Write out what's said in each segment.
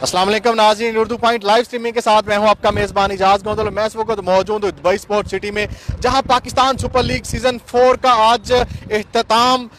अस्सलाम वालेकुम नाज़रीन, उर्दू पॉइंट लाइव स्ट्रीमिंग के साथ मैं हूं आपका मेज़बान इजाज़ गोंदल। मैं इस वक्त मौजूद हूं दुबई स्पोर्ट सिटी में, जहां पाकिस्तान सुपर लीग सीज़न 4 का आज इख्तिताम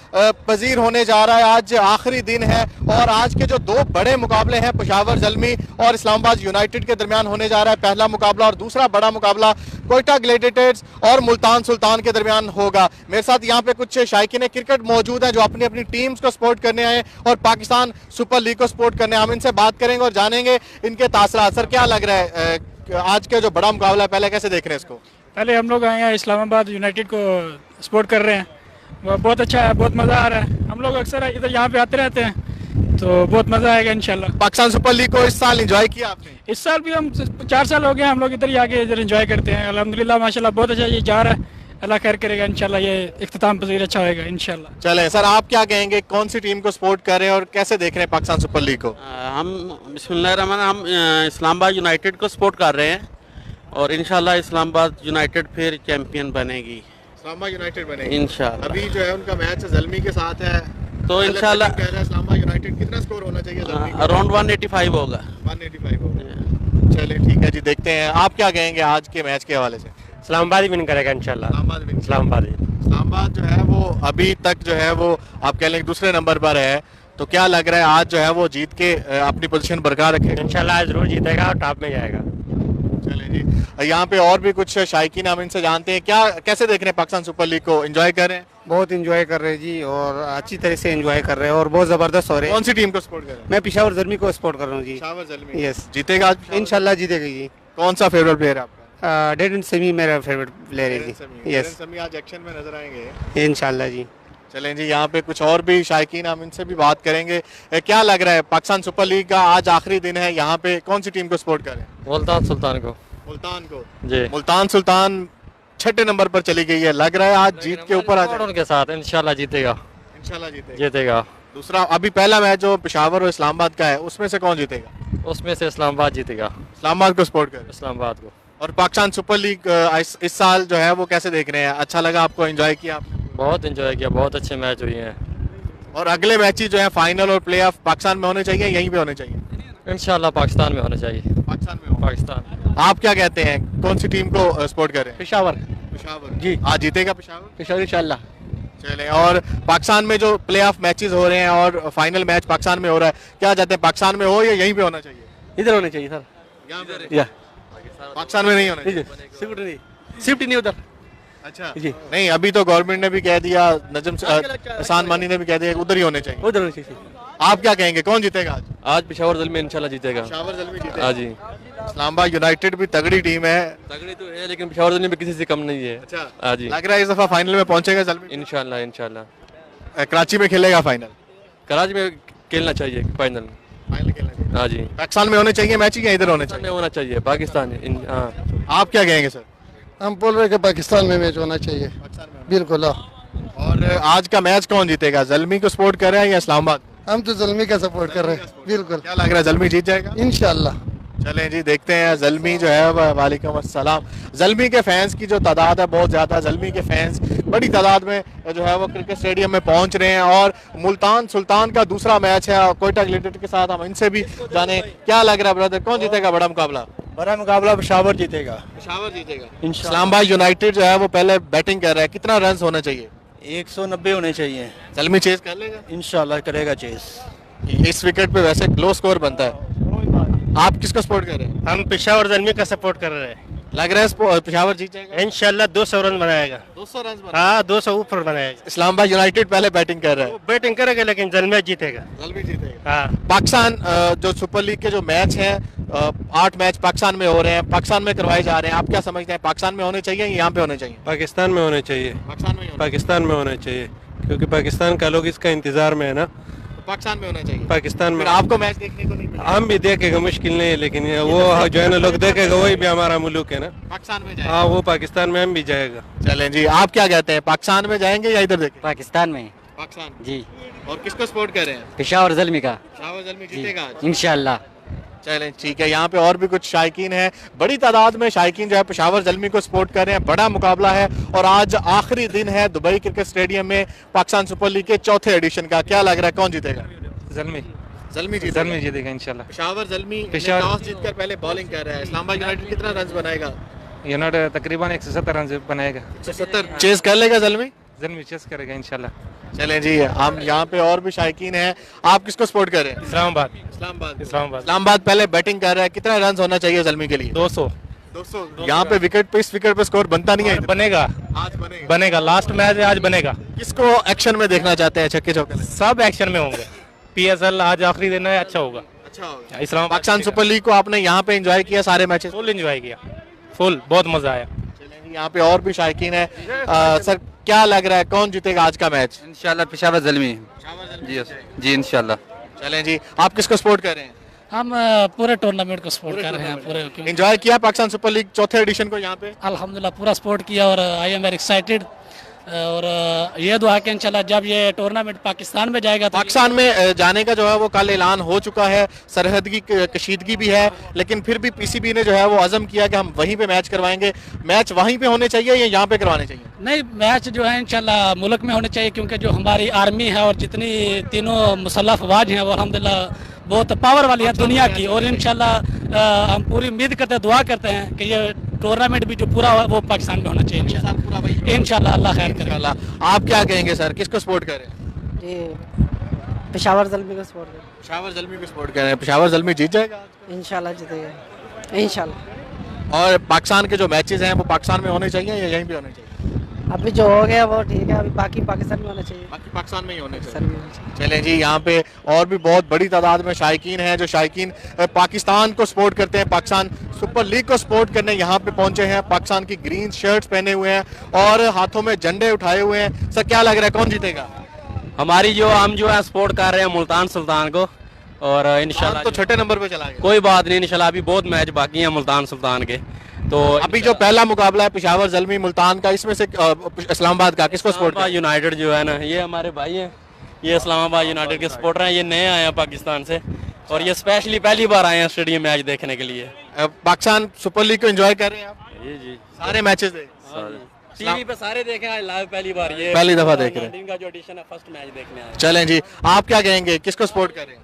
पजीर होने जा रहा है। आज आखिरी दिन है और आज के जो दो बड़े मुकाबले हैं पेशावर ज़ल्मी और इस्लामाबाद यूनाइटेड के दरमियान होने जा रहा है पहला मुकाबला, और दूसरा बड़ा मुकाबला कोयटा ग्लेडिएटर्स और मुल्तान सुल्तान के दरमियान होगा। मेरे साथ यहाँ पे कुछ शायकीन क्रिकेट मौजूद हैं जो अपनी अपनी टीम्स को सपोर्ट करने आए और पाकिस्तान सुपर लीग को सपोर्ट करने। हम इनसे बात करेंगे और जानेंगे इनके तासरात। सर, क्या लग रहा है आज का जो बड़ा मुकाबला है, पहले कैसे देख रहे हैं इसको? पहले हम लोग आए हैं इस्लामाबाद यूनाइटेड को सपोर्ट कर रहे हैं, वो बहुत अच्छा है, बहुत मज़ा आ रहा है। हम लोग अक्सर इधर यहाँ पे आते रहते हैं तो बहुत मज़ा आएगा इंशाल्लाह। पाकिस्तान सुपर लीग को इस साल एंजॉय किया आपने? इस साल भी हम 4 साल हो गए हम लोग इधर ही आके इधर एंजॉय करते हैं। अल्हम्दुलिल्लाह माशाल्लाह बहुत अच्छा ये जा रहा है। अल्लाह खैर करेगा इंशाल्लाह, ये इख्तिताम पजीर अच्छा होएगा इंशाल्लाह। चले सर, आप क्या कहेंगे, कौन सी टीम को सपोर्ट कर रहे हैं और कैसे देख रहे हैं पाकिस्तान सुपर लीग को? हम बिस्मिल्लाहिर्रहमान हम इस्लामाबाद यूनाइटेड को सपोर्ट कर रहे हैं और इंशाल्लाह इस्लामाबाद यूनाइटेड फिर चैंपियन बनेगी। इस्लामाबाद यूनाइटेड बनेगी इंशाल्लाह। अभी जो है उनका मैच ज़ल्मी के साथ है, तो इंशाल्लाह इस्लामाबाद यूनाइटेड कितना स्कोर होना चाहिए? अराउंड 185 होगा। 185 होगा। चले ठीक है जी, देखते हैं आप क्या कहेंगे आज के मैच के हवाले से। इस्लामाबाद ही विन करेगा इंशाल्लाह। इस्लामाबाद जो है वो अभी तक जो है वो आप कह लेंगे दूसरे नंबर पर है, तो क्या लग रहा है आज जो है वो जीत के अपनी पोजीशन बरकरार रखेगा? इंशाल्लाह आज जरूर जीतेगा और टॉप में जाएगा। चले जी, यहाँ पे और भी कुछ शायकीन हम इनसे जानते हैं, क्या कैसे देख रहे हैं पाकिस्तान सुपर लीग को? एंजॉय कर रहे हैं? बहुत एंजॉय कर रहे हैं जी, और अच्छी तरह से एंजॉय कर रहे हैं और बहुत जबरदस्त हो रहे हैं। कौन सी टीम को सपोर्ट कर रहे हैं? मैं पेशावर ज़ल्मी को सपोर्ट कर रहा हूँ जी। पेशावर ज़ल्मी यस, जीतेगा आज इंशाल्लाह जीतेगा जी। कौन सा फेवरेट प्लेयर है आपका? डेडन सेमी मेरा फेवरेट प्लेयर है जी। यस, समी आज एक्शन में नजर आएंगे इंशाल्लाह जी। चलें जी, यहाँ पे कुछ और भी शायकीन हम इनसे भी बात करेंगे। क्या लग रहा है पाकिस्तान सुपर लीग का आज आखिरी दिन है, यहाँ पे कौन सी टीम को सपोर्ट करें? मुल्तान सुल्तान को। मुल्तान को जी। मुल्तान सुल्तान 6 नंबर पर चली गई है, लग रहा है आज जीत के ऊपर आ जाए। उनके साथ इंशाल्लाह जीतेगा। इंशाल्लाह जीतेगा। दूसरा अभी पहला मैच जो पेशावर और इस्लामाबाद का है, उसमें से कौन जीतेगा? उसमें से इस्लामाबाद जीतेगा। इस्लामाबाद को सपोर्ट करें। इस्लामाबाद को। और पाकिस्तान सुपर लीग इस साल जो है वो कैसे देख रहे हैं? अच्छा लगा आपको? एंजॉय किया आपने? बहुत एंजॉय किया, बहुत अच्छे मैच हुए हैं। और अगले मैच जो है फाइनल और प्ले ऑफ पाकिस्तान में होने चाहिए, यहीं पे होने चाहिए? इंशाल्लाह पाकिस्तान में होना चाहिए। पाकिस्तान में हो। पाकिस्तान। आप क्या कहते हैं, कौन सी टीम को सपोर्ट करें? पेशावर पेशावर जी। आज जीतेगा पेशावर? पेशावर इंशाल्लाह। चले, और पाकिस्तान में जो प्ले ऑफ मैचेस हो रहे हैं और फाइनल मैच पाकिस्तान में हो रहा है, क्या चाहते हैं पाकिस्तान में हो या यहीं पे होना चाहिए? इधर होने चाहिए सर। या पाकिस्तान में नहीं होना चाहिए? शिफ्ट नहीं उधर। अच्छा जी। नहीं, अभी तो गवर्नमेंट ने भी कह दिया, नजम एहसान मानी ने भी कह दिया उधर ही होने चाहिए। उधर होने चाहिए। आप क्या कहेंगे, कौन जीतेगा आज? आज पेशावर ज़ल्मी इंशाल्लाह जीतेगा। पेशावर ज़ल्मी जीतेगा। हाँ जी। इस्लामाबाद यूनाइटेड भी तगड़ी टीम है। तगड़ी तो है लेकिन पेशावर ज़ल्मी किसी से कम नहीं है। अच्छा, हाँ जी। लग रहा है इस दफा फाइनल में पहुंचेगा ज़ल्मी? इंशाल्लाह इंशाल्लाह। कराची में खेलेगा फाइनल? कराची में खेलना चाहिए फाइनल। फाइनल खेलना चाहिए। हाँ जी। पाकिस्तान में होने चाहिए मैच या इधर होने में चाहिए? होना चाहिए पाकिस्तान। हाँ। आप क्या कहेंगे सर? हम बोल रहे हैं कि पाकिस्तान में मैच होना चाहिए। बिल्कुल। और आज का मैच कौन जीतेगा? ज़ल्मी को सपोर्ट कर रहे हैं या इस्लामाबाद? हम तो ज़ल्मी का सपोर्ट कर रहे हैं। बिल्कुल। क्या लग रहा है, ज़ल्मी जीत जाएगा? इंशाल्लाह। चलें जी, देखते हैं ज़ल्मी जो है। वालेकुम अस्सलाम। ज़ल्मी के फैंस की जो तादाद है बहुत ज़्यादा, ज़ल्मी के फैंस बड़ी तादाद में जो है वो क्रिकेट स्टेडियम में पहुंच रहे हैं। और मुल्तान सुल्तान का दूसरा मैच है और कोयटा ग्लेडिएटर्स के साथ हम इनसे भी जाने क्या लग रहा है ब्रदर, कौन जीतेगा बड़ा मुकाबला? बड़ा मुकाबला पेशावर जीतेगा। पेशावर जीतेगा। इस्लामाबाद यूनाइटेड जो है वो पहले बैटिंग कर रहा है, कितना रन होना चाहिए? 190 होने चाहिए। ज़ल्मी चेस कर लेगा? इंशाल्लाह करेगा चेस। इस विकेट पे वैसे लो स्कोर बनता है। आप किसको सपोर्ट कर रहे हैं? हम पेशावर ज़ल्मी का सपोर्ट कर रहे हैं। लग रहा है पेशावर जीत जाएगा? इंशाल्लाह 200 रन बनाएगा। 200 रन? हाँ, 200 ऊपर बनाएगा। इस्लामाबाद यूनाइटेड पहले बैटिंग कर रहा है। बैटिंग करेगा लेकिन ज़ल्मी जीतेगा। ज़ल्मी जीतेगा। हाँ। पाकिस्तान जो सुपर लीग के जो मैच हैं 8 मैच पाकिस्तान में हो रहे हैं, पाकिस्तान में करवाए जा रहे हैं, आप क्या समझते हैं, पाकिस्तान में होने चाहिए या यहाँ पे होने चाहिए? पाकिस्तान में होने चाहिए। पाकिस्तान में होने चाहिए क्योंकि पाकिस्तान का लोग इसका इंतजार में है ना। पाकिस्तान में होना चाहिए। पाकिस्तान में फिर आपको मैच देखने को नहीं मिलेगा? हम भी देखेगा, मुश्किल नहीं है लेकिन वो जो है ना लोग देखेगा, वही भी हमारा मुल्क है ना। पाकिस्तान में जाएगा? हाँ, वो पाकिस्तान में हम भी जाएगा। चलें जी, आप क्या कहते हैं, पाकिस्तान में जाएंगे या इधर देखें? पाकिस्तान में। पाकिस्तान जी। और किसको सपोर्ट कर रहे हैं? पेशावर ज़ल्मी का। पेशावर ज़ल्मी जीतेगा आज? इंशाल्लाह। चलें ठीक है, यहाँ पे और भी कुछ शायकीन है, बड़ी तादाद में शायकीन जो है पेशावर ज़ल्मी को सपोर्ट कर रहे हैं। बड़ा मुकाबला है और आज आखिरी दिन है दुबई क्रिकेट स्टेडियम में पाकिस्तान सुपर लीग के चौथे एडिशन का। क्या लग रहा है, कौन जीतेगा? ज़ल्मी। जल्मी जीतेगा। जल्मी जीतेगा इंशाल्लाह। पेशावर जल्मी पेशावर- टॉस जीतकर पहले बॉलिंग कर रहा है। इस्लामाबाद यूनाइटेड कितना रन बनाएगा? यूनाइटेड तकरीबन 170 रन बनाएगा। 170 चेस कर लेगा जल्मी। जल्मी चेस करेगा इंशाल्लाह। चलें जी, हम यहाँ पे और भी शायकीन हैं। आप किसको सपोर्ट कर रहे हैं? इस्लामाबाद। इस्लामाबाद। इस्लामाबाद। इस्लामाबाद पहले बैटिंग कर रहा है, कितना रन होना चाहिए जल्मी के लिए? 200 यहाँ पे विकेट पे, इस विकेट पे स्कोर बनता नहीं है। बनेगा। आज बनेगा। बनेगा, लास्ट मैच है, आज बनेगा। किसको एक्शन में देखना चाहते हैं छक्के चौके में? सब एक्शन में होंगे। PSL आज आखिरी दिन है, अच्छा होगा। अच्छा होगा। इस्लामाबाद पाकिस्तान सुपर लीग को आपने यहाँ पे एंजॉय किया सारे मैचेस? फुल एंजॉय किया, फुल, बहुत मजा आया। चलें जी, यहाँ पे और भी शायकीन है। सर क्या लग रहा है कौन जीतेगा आज का मैच? इंशाल्लाह पेशावर जल्मी जी जी इंशाल्लाह। चलें जी, आप किसको सपोर्ट कर रहे हैं? हम पूरे टूर्नामेंट को सपोर्ट कर रहे हैं पूरे। एंजॉय किया पाकिस्तान सुपर लीग चौथे एडिशन को यहाँ पे? अल्हम्दुलिल्लाह पूरा सपोर्ट किया और आई एम वेरी एक्साइटेड। और ये दुआ कि इंशाल्लाह जब ये टूर्नामेंट पाकिस्तान में जाएगा तो पाकिस्तान में जाने का जो है वो कल ऐलान हो चुका है। सरहद की कशीदगी भी है, लेकिन फिर भी PCB ने जो है वो अज़म किया कि हम वहीं पे मैच करवाएंगे। मैच वहीं पे होने चाहिए या यहाँ पे करवाने चाहिए? नहीं, मैच जो है इंशाल्लाह मुल्क में होने चाहिए, क्योंकि जो हमारी आर्मी है और जितनी तीनों मुसल्लह अफवाज हैं वो अल्हम्दुलिल्लाह बहुत पावर वाली है दुनिया की। और इंशाल्लाह हम पूरी उम्मीद करते हैं, दुआ करते हैं कि ये टूर्नामेंट भी जो पूरा है वो पाकिस्तान में होना चाहिए इंशाल्लाह। अल्लाह खैर करे। आप क्या कहेंगे सर, किसको सपोर्ट करें? जी पेशावर जल्मी को सपोर्ट करें। पेशावर जल्मी को सपोर्ट करें। पेशावर जल्मी जीत जाएगा इंशाल्लाह जीतेगा इंशाल्लाह। और पाकिस्तान के जो मैचेस हैं वो पाकिस्तान में होने चाहिए या यहीं पे होने चाहिए? अभी जो हो गया वो ठीक है, अभी बाकी पाकिस्तान में होना चाहिए। बाकी पाकिस्तान में ही होने पाकिस्तान चाहिए। में होना चाहिए। चलें जी, यहाँ पे और भी बहुत बड़ी तादाद में शायकीन हैं जो शायकीन पाकिस्तान को सपोर्ट करते हैं, पाकिस्तान सुपर लीग को सपोर्ट करने यहाँ पे पहुंचे हैं। पाकिस्तान की ग्रीन शर्ट्स पहने हुए हैं और हाथों में झंडे उठाए हुए हैं। सर क्या लग रहा है कौन जीतेगा? हमारी जो हम जो है सपोर्ट कर रहे हैं मुल्तान सुल्तान को, और इंशाल्लाह तो छठे नंबर पे चला गया। कोई बात नहीं, इंशाल्लाह अभी बहुत मैच बाकी हैं मुल्तान सुल्तान के। तो अभी जो पहला मुकाबला है पेशावर जल्मी मुल्तान का, इसमें से इस्लामाबाद का किसको सपोर्ट इस्लामाबाद यूनाइटेड जो है ना, ये हमारे भाई हैं, ये इस्लामाबाद यूनाइटेड के सपोर्टर हैं। ये नए आए हैं पाकिस्तान से और ये स्पेशली पहली बार आए हैं स्टेडियम मैच देखने के लिए। पाकिस्तान सुपर लीग को एंजॉय कर रहे हैं आप? जी जी, सारे मैचेस देख? टीवी पे सारे देखे हैं, लाइव पहली बार, ये पहली दफा देख रहे हैं। 19 का जो एडिशन है, फर्स्ट मैच देखने आए। चलें जी, आप क्या कहेंगे किसको सपोर्ट कर रहे हैं?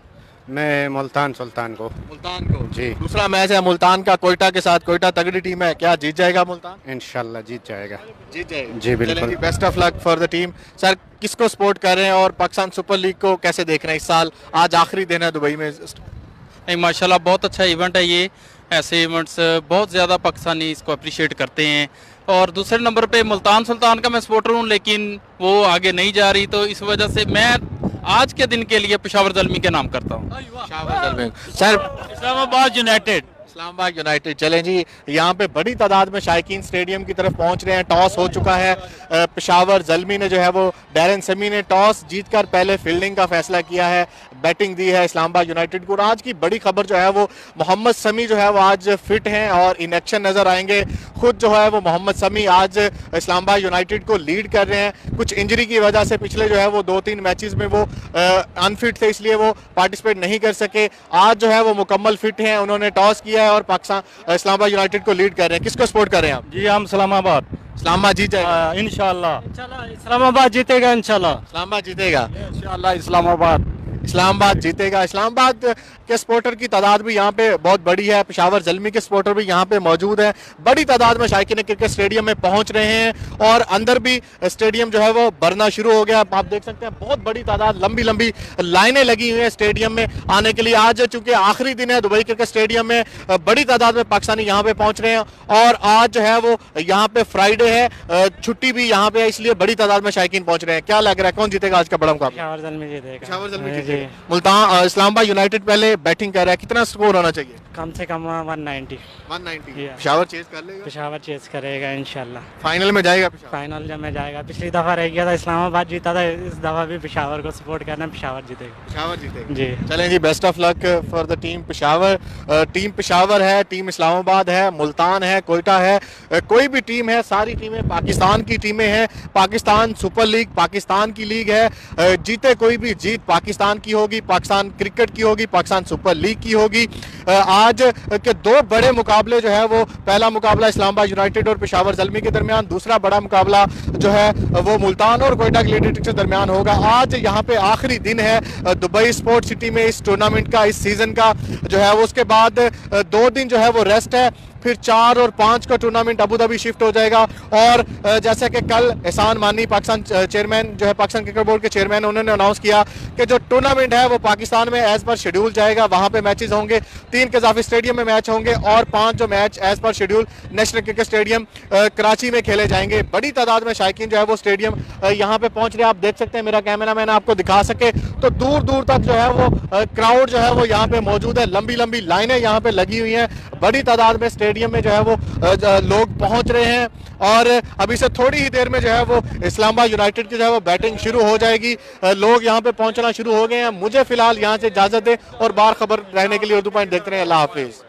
मैं मुल्तान सुल्तान को। मुल्तान को जी। दूसरा मैच है मुल्तान का कोयटा के साथ। कोयटा तगड़ी टीम है, क्या जीत जाएगा मुल्तान? इंशाल्लाह जीत जाएगा। जीत जाएगा जी, बिल्कुल। Best of luck for the team. Sir किसको सपोर्ट कर रहे हैं और पाकिस्तान सुपर लीग को कैसे देख रहे हैं? इस साल आज आखिरी दिन है दुबई में। नहीं, माशाल्लाह बहुत अच्छा इवेंट है ये। ऐसे इवेंट्स बहुत ज़्यादा पाकिस्तानी इसको अप्रिशिएट करते हैं। और दूसरे नंबर पे मुल्तान सुल्तान का मैं सपोर्टर हूँ, लेकिन वो आगे नहीं जा रही, तो इस वजह से मैं आज के दिन के लिए पेशावर जल्मी के नाम करता हूँ। Sir Islamabad United. Islamabad United. चलें जी, यहाँ पे बड़ी तादाद में शायकीन स्टेडियम की तरफ पहुंच रहे हैं। टॉस हो चुका है। पेशावर जल्मी ने जो है वो डैरन समी ने टॉस जीतकर पहले फील्डिंग का फैसला किया है, बैटिंग दी है इस्लामाबाद यूनाइटेड को। और आज की बड़ी खबर जो है वो मोहम्मद समी जो है वो आज फिट हैं और इन एक्शन नजर आएंगे। खुद जो है वो मोहम्मद समी आज इस्लामाबाद यूनाइटेड को लीड कर रहे हैं। कुछ इंजरी की वजह से पिछले जो है वो 2-3 मैचेस में वो अनफिट थे, इसलिए वो पार्टिसिपेट नहीं कर सके। आज जो है वो मुकम्मल फिट हैं। उन्होंने टॉस किया है और पाकिस्तान इस्लामाबाद यूनाइटेड को लीड कर रहे हैं। किसको सपोर्ट कर रहे हैं आप? जी हम इस्लामाबाद। इस्लामाबाद जीत जाएगा इंशाल्लाह। इस्लामाबाद जीतेगा इंशाल्लाह। इस्लामाबाद जीतेगा इंशाल्लाह इस्लामाबाद। इस्लामाबाद जीतेगा। इस्लामाबाद के सपोर्टर की तादाद भी यहाँ पे बहुत बड़ी है। पेशावर जल्मी के सपोर्टर भी यहाँ पे मौजूद हैं। बड़ी तादाद में शायकीन क्रिकेट स्टेडियम में पहुंच रहे हैं और अंदर भी स्टेडियम जो है वो भरना शुरू हो गया। आप देख सकते हैं बहुत बड़ी तादाद, लंबी लंबी लाइनें लगी हुई हैं स्टेडियम में आने के लिए। आज चूंकि आखिरी दिन है दुबई क्रिकेट स्टेडियम में, बड़ी तादाद में पाकिस्तानी यहाँ पे पहुंच रहे हैं। और आज जो है वो यहाँ पे फ्राइडे है, छुट्टी भी यहाँ पे है, इसलिए बड़ी तादाद में शायकीन पहुंच रहे हैं। क्या लग रहा है कौन जीतेगा आज का बड़ा मुकाबला? पेशावर जल्मी जीतेगा। पेशावर जल्मी जीतेगा। मुल्तान इस्लामाबाद यूनाइटेड पहले बैटिंग कर रहा है, कितना स्कोर होना चाहिए? कम से कम 190। 190। Yeah. पेशावर चेज कर लेगा? पेशावर चेस करेगा इंशाल्लाह। फाइनल में जाएगा पेशावर? फाइनल जब में जाएगा। पिछली दफा रह गया था, इस्लामाबाद जीता था, इस दफा भी पेशावर को सपोर्ट करना, पेशावर जीतेगा। पेशावर जीतेगा जी। चलें जी, best of luck for the team Peshawar. Team Peshawar है, टीम इस्लामाबाद है, मुल्तान है, कोयटा है, कोई भी टीम है, सारी टीमें पाकिस्तान की टीमें हैं। पाकिस्तान सुपर लीग पाकिस्तान की लीग है। जीते कोई भी, जीत पाकिस्तान की होगी, पाकिस्तान क्रिकेट की होगी, पाकिस्तान सुपर लीग की होगी। आज के दो बड़े मुकाबले जो है वो, पहला मुकाबला इस्लामाबाद यूनाइटेड और पेशावर ज़ल्मी के दरमियान, दूसरा बड़ा मुकाबला जो है वो मुल्तान और कोयटा ग्लैडिएटर्स के दरमियान होगा। आज यहाँ पे आखिरी दिन है दुबई स्पोर्ट सिटी में इस टूर्नामेंट का, इस सीजन का जो है वो। उसके बाद 2 दिन जो है वो रेस्ट है, फिर 4 और 5 का टूर्नामेंट अबू धाबी शिफ्ट हो जाएगा। और जैसे कि कल एहसान मानी पाकिस्तान चेयरमैन जो है, पाकिस्तान क्रिकेट बोर्ड के चेयरमैन, उन्होंने अनाउंस किया कि जो टूर्नामेंट है वो पाकिस्तान में एज पर शेड्यूल जाएगा। वहां पे मैचेस होंगे, 3 कज़ाफी स्टेडियम में मैच होंगे और 5 जो match as per schedule national cricket stadium Karachi में खेले जाएंगे। बड़ी तादाद में शायकीन जो है वो स्टेडियम यहाँ पे पहुंच रहे हैं। आप देख सकते हैं, मेरा कैमरा मैन आपको दिखा सके तो दूर दूर तक जो है वो क्राउड जो है वो यहाँ पे मौजूद है। लंबी लंबी लाइनें यहाँ पे लगी हुई हैं, बड़ी तादाद में स्टेडियम में जो है वो लोग पहुंच रहे हैं। और अभी से थोड़ी ही देर में जो है वो इस्लामाबाद यूनाइटेड की जो है वो बैटिंग शुरू हो जाएगी। लोग यहाँ पे पहुंचना शुरू हो गए हैं। मुझे फिलहाल यहाँ से इजाजत दें और बार खबर रहने के लिए उर्दू पॉइंट देखते रहे। अल्लाह हाफिज।